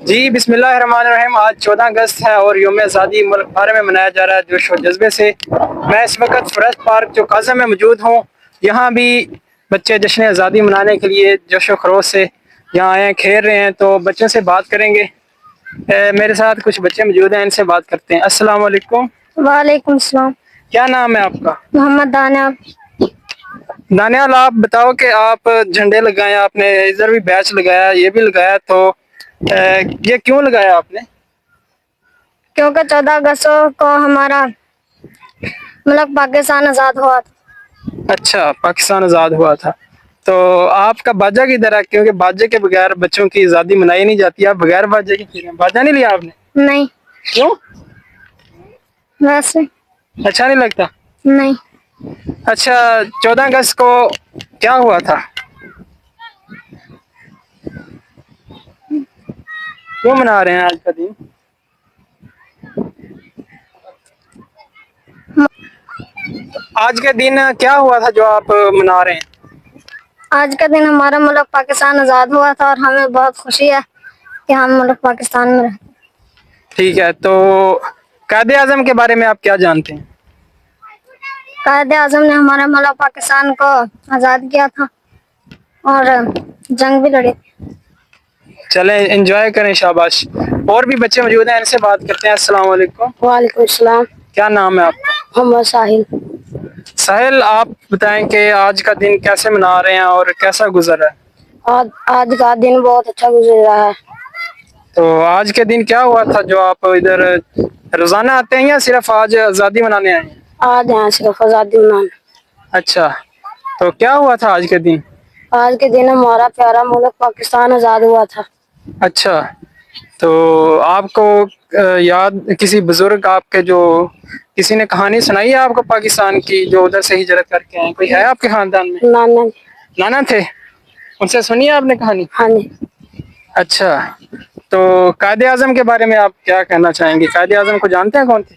जी बिस्मिल्लाहिर्रहमानिर्रहीम। आज 14 अगस्त है और यौम आज़ादी मुल्क भर में मनाया जा रहा है जोश व जज्बे से। मैं इस वक्त फॉरेस्ट पार्क जो काज़ा में मौजूद हूँ। यहाँ भी बच्चे जश्न आज़ादी मनाने के लिए जोश व खरोश से यहाँ आए हैं, खेल रहे हैं। तो बच्चों से बात करेंगे। मेरे साथ कुछ बच्चे मौजूद हैं, इनसे बात करते हैं। अस्सलाम वालेकुम। वालेकुम सलाम। क्या नाम है आपका? मोहम्मद दानिया। दानियाल, आप बताओ कि आप झंडे लगाए, आपने इधर भी बैच लगाया, ये भी लगाया, तो ये क्यों लगाया आपने? क्योंकि 14 अगस्त को हमारा मुल्क पाकिस्तान आज़ाद हुआ था। अच्छा, पाकिस्तान आज़ाद हुआ था। तो आपका बाजा किधर है? क्योंकि बाजे के बगैर बच्चों की आज़ादी मनाई नहीं जाती। आप बगैर बाजे के फिर हैं। बाजा नहीं लिया आपने? नहीं, क्यों? वैसे अच्छा नहीं लगता? नहीं। अच्छा, 14 अगस्त को क्या हुआ था? क्यों मना रहे हैं आज का दिन? आज के दिन क्या हुआ था जो आप मना रहे हैं? आज का दिन हमारा मुल्क पाकिस्तान आज़ाद हुआ था और हमें बहुत खुशी है कि हम मुल्क पाकिस्तान में रहते हैं। ठीक है, तो कायदे आज़म के बारे में आप क्या जानते हैं? कायदे आज़म ने हमारा मुल्क पाकिस्तान को आज़ाद किया था और जंग भी लड़ी थी। चलें, एंजॉय करें, शाबाश। और भी बच्चे मौजूद हैं, इनसे बात करते हैं। अस्सलाम वालेकुम। वालेकुम सलाम। क्या नाम है आपका? मोहम्मद साहिल। साहिल, आप बताएं कि आज का दिन कैसे मना रहे हैं और कैसा गुजरा है? आज का दिन बहुत अच्छा गुजर रहा है। तो आज के दिन क्या हुआ था जो आप इधर रोजाना आते हैं या सिर्फ आज आज़ादी मनाने आए हैं? आज यहाँ सिर्फ आज़ादी मनाने। अच्छा, तो क्या हुआ था आज के दिन? आज के दिन हमारा प्यारा मुल्क पाकिस्तान आज़ाद हुआ था। अच्छा, तो आपको याद किसी बुजुर्ग आपके जो किसी ने कहानी सुनाई है आपको पाकिस्तान की, जो उधर से हिजरत करके आए? कोई है आपके खानदान में? नाना। नाना थे, उनसे सुनी है आपने कहानी? हाँ जी। अच्छा, तो कायदे आज़म के बारे में आप क्या कहना चाहेंगे? कायदे आज़म को जानते हैं, कौन थे?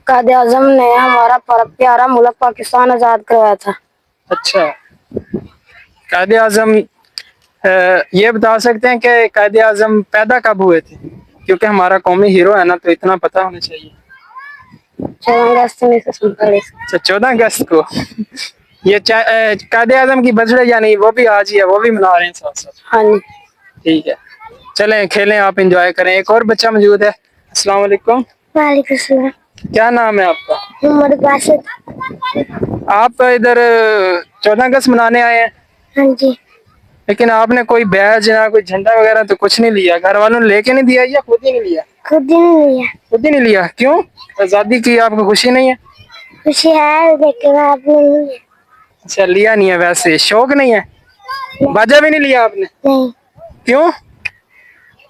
कायदे आज़म ने हमारा प्यारा मुल्क पाकिस्तान आज़ाद करवाया था। अच्छा, कायदे आज़म ये बता सकते हैं कि कायदे आज़म पैदा कब हुए थे? क्योंकि हमारा कौमी हीरो है ना, तो इतना पता होना चाहिए। 14 अगस्त 1947। अच्छा, 14 अगस्त को। ये कायदे आज़म की बर्थडे यानी वो भी आज ही है, वो भी मना रहे हैं साथ साथ। हाँ जी। ठीक है, चलें खेलें, आप इंजॉय करें। एक और बच्चा मौजूद है। अस्सलाम वालेकुम। वालेकुम सलाम। क्या नाम है आपका? मोहम्मद बासित। आप इधर 14 अगस्त मनाने आए हैं, हाँ जी। लेकिन आपने कोई बैज या कोई झंडा वगैरह तो कुछ नहीं लिया? घर वालों ने लेके नहीं दिया या खुद ही नहीं लिया? खुद ही नहीं लिया। खुद ही नहीं लिया, क्यों? आज़ादी की आपको खुशी नहीं है? खुशी है लेकिन आपने नहीं लिया। अच्छा, लिया नहीं है, वैसे शौक नहीं है? बाजा भी नहीं लिया आपने? नहीं, क्यों?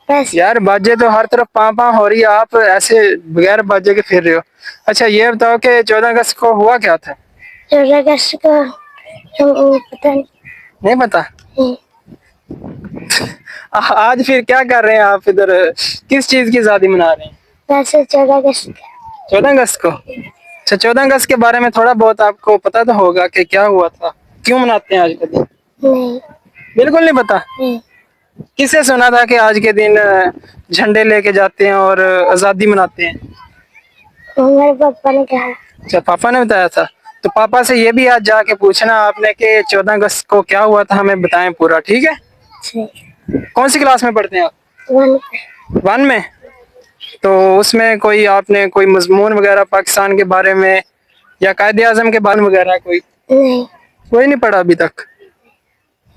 बस यार, बाजे तो हर तरफ पाँ पाँ हो रही है, आप ऐसे बगैर बाजे के फिर रहे हो। अच्छा, ये बताओ कि 14 अगस्त को हुआ क्या था? 14 अगस्त को पता नहीं। नहीं पता? नहीं। आज फिर क्या कर रहे हैं आप इधर? किस चीज की आज़ादी मना रहे हैं? वैसे 14 अगस्त 14 अगस्त को? अच्छा, 14 अगस्त के बारे में थोड़ा बहुत आपको पता तो होगा कि क्या हुआ था, क्यों मनाते हैं आज का दिन? नहीं। बिल्कुल नहीं पता? नहीं, किससे सुना था कि आज के दिन झंडे लेके जाते हैं और आज़ादी मनाते हैं? मेरे पापा ने कहा। अच्छा, पापा ने बताया था। तो पापा से ये भी आज जाके पूछना आपने कि 14 अगस्त को क्या हुआ था, हमें बताएं पूरा, ठीक है? कौन सी क्लास में पढ़ते हैं आप? 1 में। तो उसमें कोई आपने कोई मजमून वगैरह पाकिस्तान के बारे में या कायदे आज़म के बारे में वगैरह कोई नहीं। कोई नहीं पढ़ा अभी तक?